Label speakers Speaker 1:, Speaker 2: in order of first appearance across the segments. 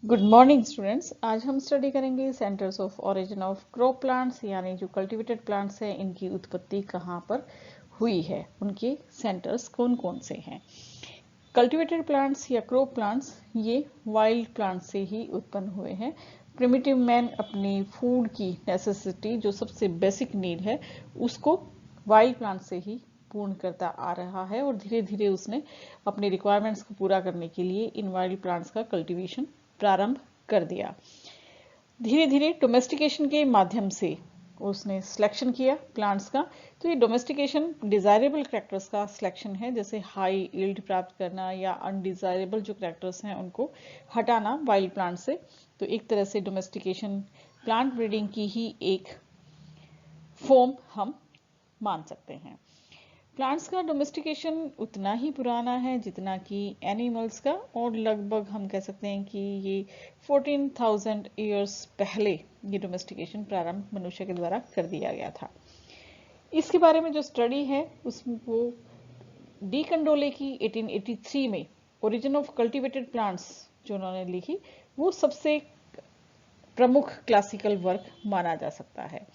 Speaker 1: Good morning students. आज हम study करेंगे centres of origin of crop plants, यानी जो कल्टीवेटेड प्लांट्स हैं इनकी उत्पत्ति कहाँ पर हुई है, उनके सेंटर्स कौन कौन से हैं। कल्टीवेटेड प्लांट्स या क्रॉप प्लांट्स ये वाइल्ड प्लांट्स से ही उत्पन्न हुए हैं। प्रिमिटिव मैन अपनी फूड की नेसेसिटी, जो सबसे बेसिक नीड है, उसको वाइल्ड प्लांट से ही पूर्ण करता आ रहा है और धीरे धीरे उसने अपनी रिक्वायरमेंट्स को पूरा करने के लिए इन वाइल्ड प्लांट्स का कल्टीवेशन प्रारंभ कर दिया। धीरे धीरे डोमेस्टिकेशन के माध्यम से उसने सिलेक्शन किया प्लांट्स का। तो ये डोमेस्टिकेशन डिजायरेबल कैरेक्टर्स का सिलेक्शन है, जैसे हाई यील्ड प्राप्त करना या अनडिजायरेबल जो कैरेक्टर्स हैं उनको हटाना वाइल्ड प्लांट से। तो एक तरह से डोमेस्टिकेशन प्लांट ब्रीडिंग की ही एक फॉर्म हम मान सकते हैं। प्लांट्स का डोमेस्टिकेशन उतना ही पुराना है जितना कि एनिमल्स का, और लगभग हम कह सकते हैं कि ये 14,000 ईयर्स पहले ये डोमेस्टिकेशन प्रारंभ मनुष्य के द्वारा कर दिया गया था। इसके बारे में जो स्टडी है उसमें वो डी कंडोले की 1883 में ओरिजिन ऑफ कल्टीवेटेड प्लांट्स जो उन्होंने लिखी, वो सबसे प्रमुख क्लासिकल वर्क माना जा सकता है।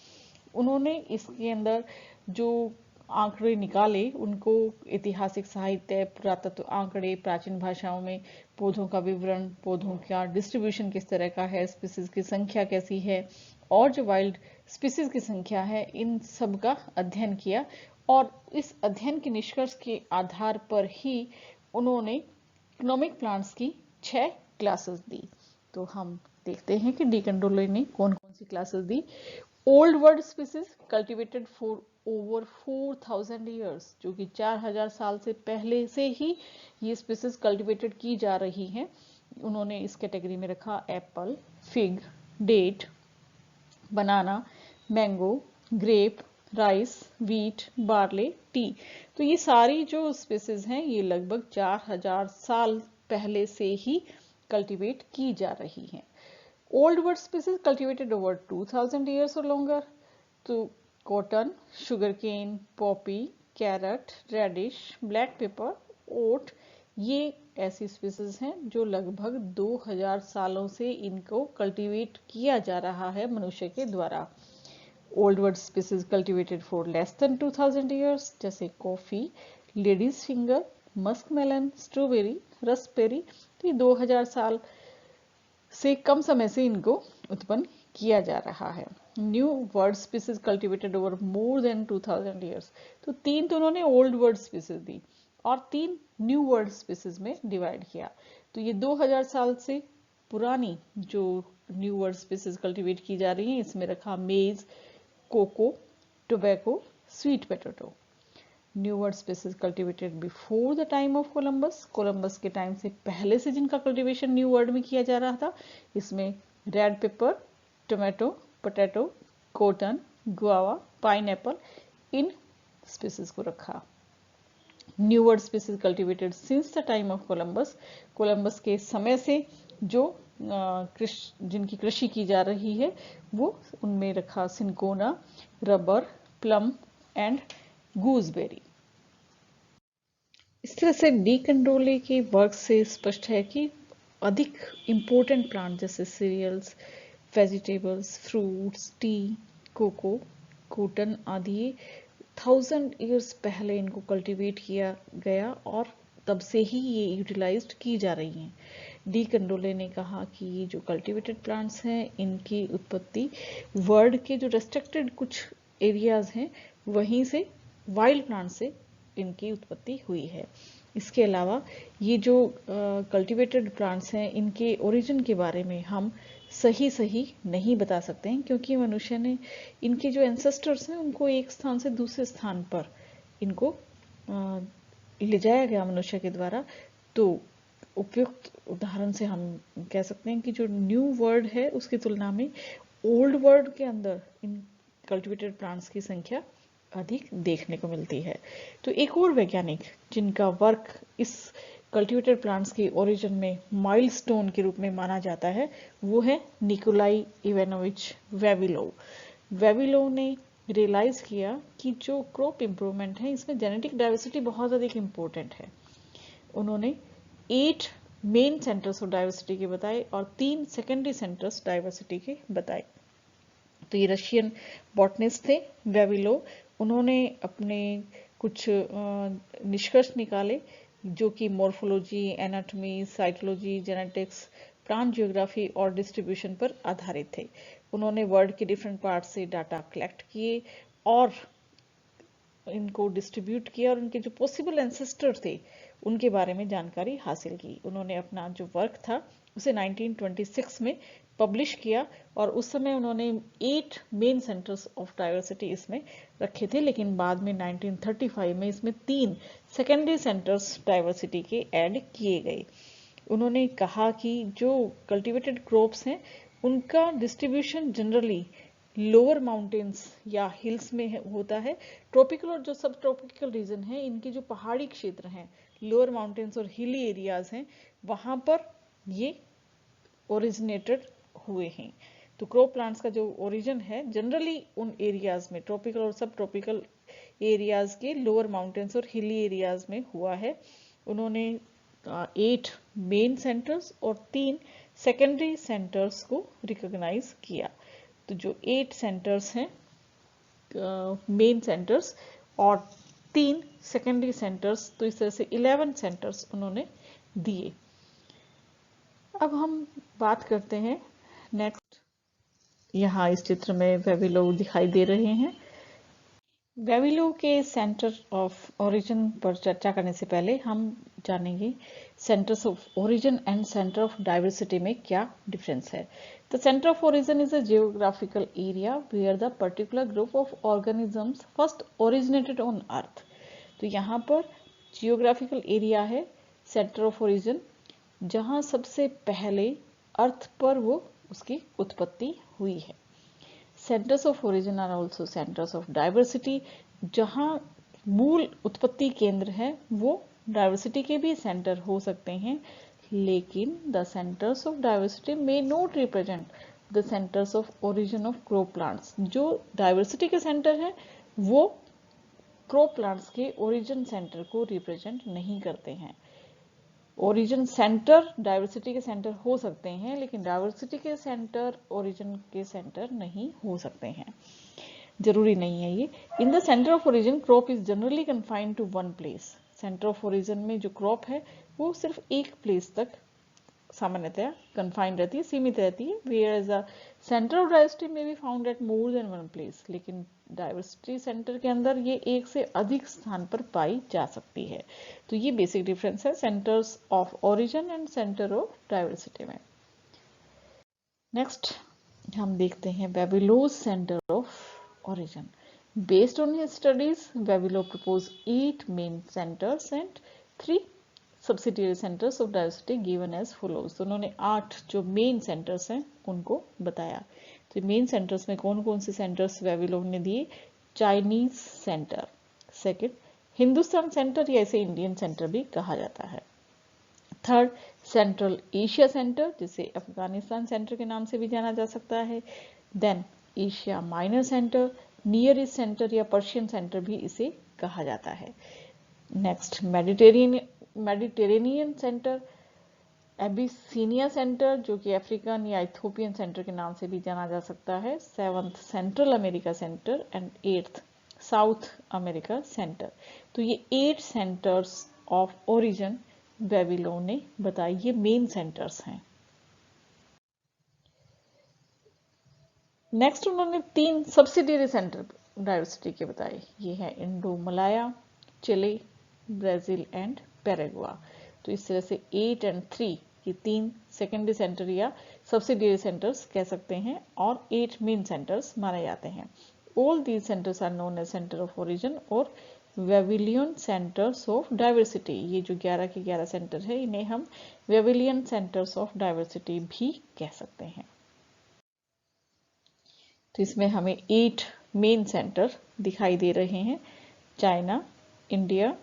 Speaker 1: उन्होंने इसके अंदर जो आंकड़े निकाले उनको ऐतिहासिक साहित्य, पुरातत्व आंकड़े, प्राचीन भाषाओं में पौधों का विवरण, पौधों का डिस्ट्रीब्यूशन किस तरह का है, स्पीसीज की संख्या कैसी है और जो वाइल्ड स्पीसीज की संख्या है, इन सब का अध्ययन किया। और इस अध्ययन के निष्कर्ष के आधार पर ही उन्होंने इकोनॉमिक प्लांट्स की 6 क्लासेस दी। तो हम देखते हैं कि डी कंडोले ने कौन कौन सी क्लासेस दी। Old world species cultivated for over 4,000 years, जो कि 4,000 साल से पहले से ही ये स्पीसीज कल्टीवेटेड की जा रही हैं। उन्होंने इस कैटेगरी में रखा apple, fig, date, banana, mango, grape, rice, wheat, barley, tea. तो ये सारी जो स्पीसीज हैं ये लगभग 4,000 साल पहले से ही कल्टीवेट की जा रही हैं। Old wood species cultivated over 2,000 years or longer. तो cotton, sugarcane, poppy, carrot, radish, black pepper, oat, ये ऐसी स्पीसीज हैं जो लगभग 2,000 सालों से इनको कल्टीवेट किया जा रहा है मनुष्य के द्वारा। Old word species cultivated for less than 2,000 years, जैसे coffee, ladies finger, musk melon, strawberry, raspberry. तो ये 2,000 साल से कम समय से इनको उत्पन्न किया जा रहा है। New word species cultivated over more than 2,000 years. तो 3 तो उन्होंने ओल्ड वर्ड स्पीसीज दी और 3 न्यू वर्ड स्पीसीज में डिवाइड किया। तो ये 2,000 साल से पुरानी जो न्यू वर्ड स्पीसीज कल्टीवेट की जा रही है, इसमें रखा maize, cocoa, tobacco, sweet potato. New word species cultivated before the time of Columbus, Columbus के टाइम से पहले से जिनका कल्टीवेशन न्यू वर्ड में किया जा रहा था, इसमें red pepper, tomato, potato, cotton, guava, pineapple, इन स्पीसीज को रखा। New word species cultivated since the time of Columbus, Columbus के समय से जो जिनकी कृषि की जा रही है वो उनमें रखा cinchona, rubber, plum and gooseberry. इस तरह से डी कंडोले के वर्क से स्पष्ट है कि अधिक इम्पोर्टेंट प्लांट जैसे cereals, vegetables, fruits, tea, cocoa, cotton आदि 1,000 ईयर्स पहले इनको कल्टीवेट किया गया और तब से ही ये यूटिलाइज्ड की जा रही हैं। डी कंडोले ने कहा कि ये जो कल्टीवेटेड प्लांट्स हैं इनकी उत्पत्ति वर्ल्ड के जो रेस्ट्रिक्टेड कुछ एरियाज हैं वहीं से, वाइल्ड प्लांट से इनकी उत्पत्ति हुई है। इसके अलावा ये जो कल्टीवेटेड प्लांट्स हैं इनके ओरिजिन के बारे में हम सही नहीं बता सकते हैं, क्योंकि मनुष्य ने इनके जो एंसेस्टर्स हैं उनको एक स्थान से दूसरे स्थान पर इनको ले जाया गया मनुष्य के द्वारा। तो उपयुक्त उदाहरण से हम कह सकते हैं कि जो न्यू वर्ल्ड है उसकी तुलना में ओल्ड वर्ल्ड के अंदर इन कल्टीवेटेड प्लांट्स की संख्या अधिक देखने को मिलती है। तो एक और वैज्ञानिक जिनका वर्क इस कल्टीवेटेड प्लांट्स की ओरिजिन में माइलस्टोन के रूप में माना जाता है वो है निकोलाई इवानोविच वेविलोव। वेविलोव ने रियलाइज किया कि जो क्रॉप इम्प्रूवमेंट है इसमें जेनेटिक डाइवर्सिटी बहुत अधिक इम्पोर्टेंट है। उन्होंने 8 मेन सेंटर्स ऑफ डाइवर्सिटी के बताए और 3 सेकेंडरी सेंटर्स डाइवर्सिटी के बताए। तो ये रशियन बॉटनिस्ट थे वेविलोव। उन्होंने अपने कुछ निष्कर्ष निकाले जो कि morphology, anatomy, cytology, genetics, plant geography और डिस्ट्रीब्यूशन पर आधारित थे। उन्होंने वर्ल्ड के डिफरेंट पार्ट से डाटा कलेक्ट किए और इनको डिस्ट्रीब्यूट किया और उनके जो पॉसिबल एंसेस्टर थे उनके बारे में जानकारी हासिल की। उन्होंने अपना जो वर्क था उसे 1926 में पब्लिश किया और उस समय उन्होंने 8 मेन सेंटर्स ऑफ डाइवर्सिटी इसमें रखे थे, लेकिन बाद में 1935 में इसमें 3 सेकेंडरी सेंटर्स डाइवर्सिटी के ऐड किए गए। उन्होंने कहा कि जो कल्टिवेटेड क्रॉप्स हैं उनका डिस्ट्रीब्यूशन जनरली लोअर माउंटेन्स या हिल्स में होता है। ट्रॉपिकल और जो सब ट्रॉपिकल रीजन है इनके जो पहाड़ी क्षेत्र हैं, लोअर माउंटेन्स और हिली एरियाज हैं, वहां पर ये ओरिजिनेटेड हुए हैं। तो क्रॉप प्लांट्स का जो ओरिजिन है जनरली उन एरियाज में, ट्रॉपिकल और सब ट्रॉपिकल एरियाज के लोअर माउंटेन्स और हिली एरियाज में हुआ है। उन्होंने 8 मेन सेंटर्स और 3 सेकेंडरी सेंटर्स को रिकॉग्नाइज किया। तो जो 8 सेंटर्स हैं मेन सेंटर्स और 3 सेकेंडरी सेंटर्स, तो इस तरह से 11 सेंटर्स उन्होंने दिए। अब हम बात करते हैं नेक्स्ट। यहाँ इस चित्र में वेविलोव दिखाई दे रहे हैं। वेविलोव के सेंटर ऑफ ओरिजिन पर चर्चा करने से पहले हम जानेंगे centres of origin and centre of diversity में क्या डिफरेंस है। The center of origin is a geographical area where the particular group of organisms first originated on earth. तो यहाँ पर geographical area है center of origin, जहाँ सबसे पहले अर्थ पर वो उसकी उत्पत्ति हुई है। Centers of origin are also centers of diversity, जहाँ मूल उत्पत्ति केंद्र है वो डाइवर्सिटी के भी सेंटर हो सकते हैं, लेकिन the centres of diversity may not represent the centres of origin of crop plants. जो डाइवर्सिटी के सेंटर है वो क्रॉप प्लांट्स के ओरिजिन सेंटर को रिप्रेजेंट नहीं करते हैं। ओरिजिन सेंटर डाइवर्सिटी के सेंटर हो सकते हैं, लेकिन डाइवर्सिटी के सेंटर ओरिजिन के सेंटर नहीं हो सकते हैं, जरूरी नहीं है ये। In the centre of origin crop is generally confined to one place. Centre of origin में जो क्रॉप है वो सिर्फ एक प्लेस तक सामान्यतया कन्फाइंड रहती है, सीमित रहती है। Where the centre of diversity may be found at more than one place, लेकिन डाइवर्सिटी सेंटर के अंदर ये एक से अधिक स्थान पर पाई जा सकती है। तो ये बेसिक डिफरेंस है centres of origin and centre of diversity में। नेक्स्ट हम देखते हैं Vavilov centre of origin. Based on his studies, Webelow proposed 8 main centers and 3 subsidiary centers of diversity given as follows. तो उन्होंने 8 जो मेन सेंटर्स हैं उनको बताया। तो मेन सेंटर्स में कौन कौन से सेंटर्स वेबिलोव ने दिए? Chinese centre, second Hindustan centre या इसे इंडियन सेंटर भी कहा जाता है, थर्ड सेंट्रल एशिया सेंटर जिसे अफगानिस्तान सेंटर के नाम से भी जाना जा सकता है, then Asia Minor centre, Near East centre या पर्शियन सेंटर भी इसे कहा जाता है। Next Mediterranean centre, Abyssinia centre जो कि अफ्रीकन या इथोपियन सेंटर के नाम से भी जाना जा सकता है, seventh central America centre and eighth south America centre. तो ये 8 सेंटर्स ऑफ ओरिजिन वेबिलोव ने बताई, ये मेन सेंटर्स हैं। नेक्स्ट उन्होंने 3 सब्सिडियरी सेंटर डाइवर्सिटी के बताए, ये है Indo Malaya, Chile, Brazil and Paraguay. तो इस तरह से 8 और 3 ये 3 सेकेंडरी सेंटर या सब्सिडियरी सेंटर्स कह सकते हैं और 8 मेन सेंटर्स माने जाते हैं। All these centres are known as centre of origin और वेविलियन सेंटर्स ऑफ डाइवर्सिटी। ये जो 11 के 11 सेंटर है इन्हें हम वेविलियन सेंटर्स ऑफ डाइवर्सिटी भी कह सकते हैं। तो इसमें हमें 8 मेन सेंटर दिखाई दे रहे हैं, चाइना, इंडिया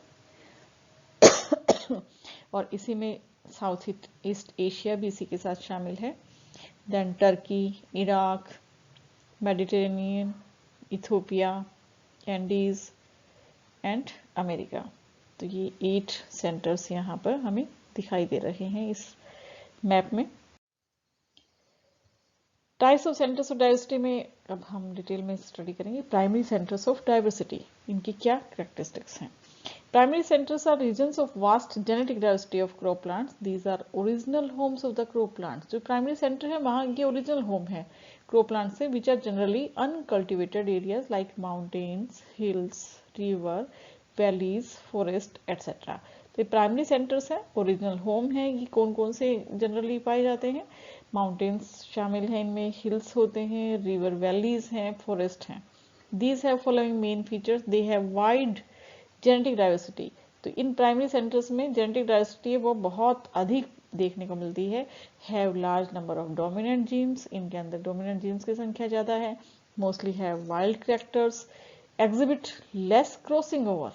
Speaker 1: और इसी में साउथ ईस्ट एशिया भी इसी के साथ शामिल है, then Turkey, Iraq, Mediterranean, Ethiopia, Andes and America. तो ये 8 सेंटर्स यहाँ पर हमें दिखाई दे रहे हैं इस मैप में। Types of centres of diversity में अब हम डिटेल में स्टडी करेंगे। प्राइमरी सेंटर्स ऑफ डाइवर्सिटी, इनकी क्या कैरेक्टरिस्टिक्स हैं। Primary centres are regions of vast genetic diversity of crop plants. These are original homes of the crop plants. जो primary centre है वहाँ ये ओरिजिनल होम है क्रॉप प्लांट्स से, which are generally uncultivated areas like mountains, hills, river, valleys, forest etcetera. तो primary centres हैं, original home है। ये कौन कौन से जनरली पाए जाते हैं? माउंटेन्स शामिल हैं इनमें, हिल्स होते हैं, रिवर वैलीज हैं, फॉरेस्ट हैं। These have following main features. They have wide genetic diversity. तो इन प्राइमरी सेंटर्स में जेनेटिक डाइवर्सिटी है वो बहुत अधिक देखने को मिलती है। Have large number of dominant genes, इनके अंदर डोमिनेंट जीन्स की संख्या ज़्यादा है। Mostly have wild characters, exhibit less crossing over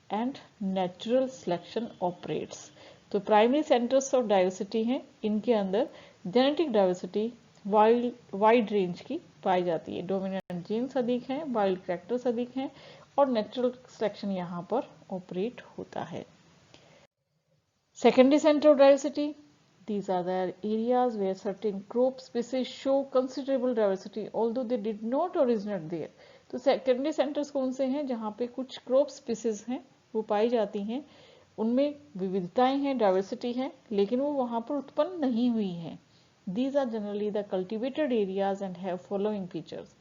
Speaker 1: and natural selection operates. तो प्राइमरी सेंटर्स ऑफ डाइवर्सिटी हैं, इनके अंदर जेनेटिक डाइवर्सिटी वाइड रेंज की पाई जाती है। डोमिनेंट जीन्स अधिक हैं, वाइल्ड कैरेक्टर्स अधिक हैं और नेचुरल सिलेक्शन यहाँ पर ऑपरेट होता है। Secondary centre of diversity, these are the areas where certain crop species show considerable diversity although they did not originate there। तो सेकेंडरी सेंटर्स कौन से हैं? जहाँ पे कुछ क्रॉप स्पीसीज हैं वो पाई जाती हैं, उनमें विविधताएं हैं, डाइवर्सिटी है, लेकिन वो वहाँ पर उत्पन्न नहीं हुई हैं। These are generally the cultivated areas and have following features।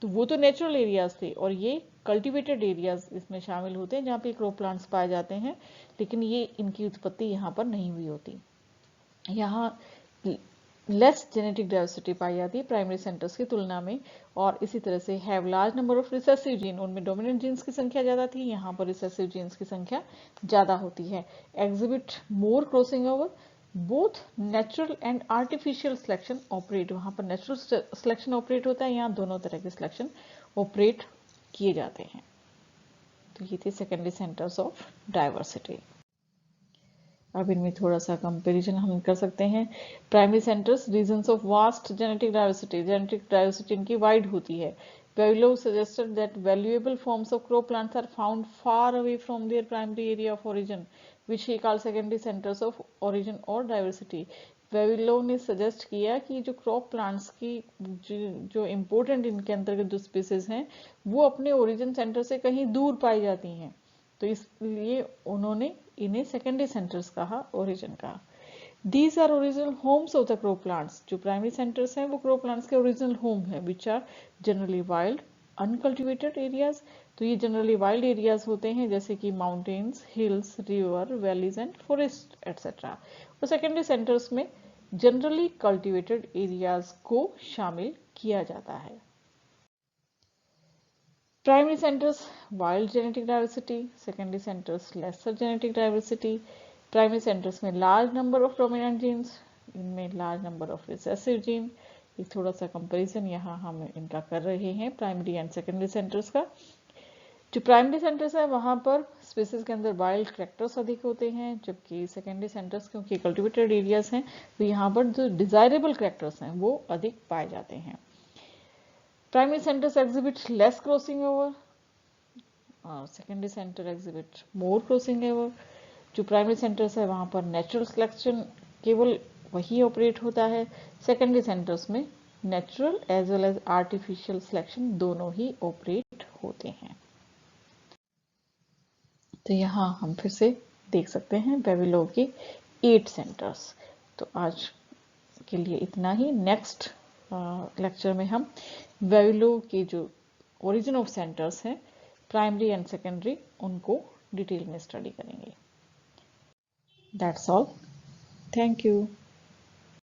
Speaker 1: तो वो तो नेचुरल एरियाज थे और ये कल्टिवेटेड एरियाज इसमें शामिल होते हैं जहाँ पे क्रॉप प्लांट्स पाए जाते हैं, लेकिन ये इनकी उत्पत्ति यहाँ पर नहीं हुई होती। यहाँ लेस जेनेटिक डाइवर्सिटी पाई जाती है प्राइमरी सेंटर्स की तुलना में। और इसी तरह से have large number of recessive gene, उनमें डोमिनेंट जीन्स की संख्या ज़्यादा थी, यहाँ पर रिसेसिव जीन्स की संख्या ज़्यादा होती है। Exhibit more crossing over, both natural and artificial selection operate. वहाँ पर नेचुरल सिलेक्शन ऑपरेट होता है, यहाँ दोनों तरह के सिलेक्शन ऑपरेट किए जाते हैं। तो ये थे सेकेंडरी सेंटर्स ऑफ डाइवर्सिटी। अब इनमें थोड़ा सा कंपैरिजन हम कर सकते हैं। Primary centres regions of vast genetic diversity, genetic diversity इनकी वाइड होती है। Pavlov suggested that valuable forms of crop plants are found far away from their primary area of origin, which he called secondary centers of origin or diversity। Pavlov ने suggest किया कि जो crop plants की जो important इनके अंतर्गत जो species हैं वो अपने ओरिजिन सेंटर से कहीं दूर पाई जाती हैं, तो इसलिए उन्होंने इन्हें सेकेंडरी सेंटर्स कहा, ओरिजिन कहा। These are original homes of the crop plants। जो प्राइमरी सेंटर्स हैं वो क्रॉप प्लांट्स के ओरिजिनल होम है, which are generally wild uncultivated areas. तो ये जनरली वाइल्ड एरियाज होते हैं जैसे कि mountains, hills, river, valleys and forest etcetera. और सेकेंडरी सेंटर्स में जनरली कल्टिवेटेड एरियाज को शामिल किया जाता है। Primary centres wild genetic diversity, secondary centres lesser genetic diversity. Primary centres में large number of dominant genes, इनमें large number of recessive gene. एक थोड़ा सा कंपैरिजन यहाँ हम इनका कर रहे हैं प्राइमरी एंड सेकेंडरी सेंटर्स का। जो प्राइमरी सेंटर्स है वहाँ पर स्पीसीज के अंदर वाइल्ड कैरेक्टर्स अधिक होते हैं, जबकि सेकेंडरी सेंटर्स क्योंकि कल्टिवेटेड एरियाज हैं तो यहाँ पर जो डिजायरेबल कैरेक्टर्स हैं वो अधिक पाए जाते हैं। Primary centres exhibit less crossing over और सेकेंडरी सेंटर एग्जिबिट मोर क्रॉसिंग ओवर। जो प्राइमरी सेंटर्स है वहाँ पर नेचुरल सिलेक्शन केवल वही ऑपरेट होता है, सेकेंडरी सेंटर्स में natural as well as artificial selection दोनों ही ऑपरेट होते हैं। तो यहाँ हम फिर से देख सकते हैं पेविलोव के 8 सेंटर्स। तो आज के लिए इतना ही। नेक्स्ट लेक्चर में हम पेविलोव के जो ओरिजिन ऑफ सेंटर्स हैं प्राइमरी एंड सेकेंडरी उनको डिटेल में स्टडी करेंगे। That's all. Thank you.